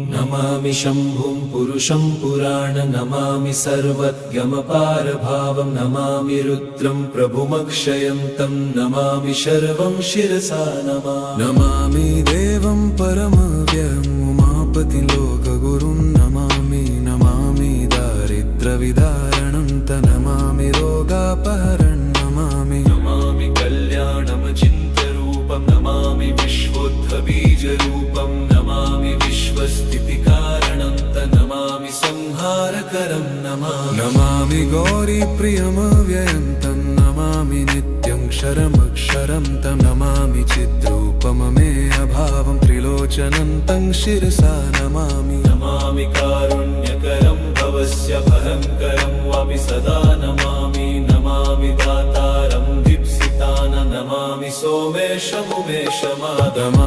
नमामि शम्भुं पुरुषं पुराण नमामि सर्वज्ञमपारभावं नमामि रुद्रं प्रभुमक्षयन्तं नमामि शर्वं शिरसा नमामि देवं परमव्ययम् उमापतिं लोकगुरुं नमामि दारिद्र्यविदारणं नमामि रोगापहरणं नमामि कल्याणमचिन्त्यरूपं नमामि विश्वोत्थबीजरूपं नमामि विश्वस्थितिकारणं नमामि संहारकरं नमामि गौरीप्रियमव्ययं तं नमामि नित्यं क्षरमक्षरं तं नमामि चिद्रूपममेयभावं त्रिलोचनं तं शिरसा नमामि कारुण्यकरं भवस्य भयङ्करं वापि सदा नमामि दातारं दीप्सितान नमामि सोमेशमुमेशमादमा।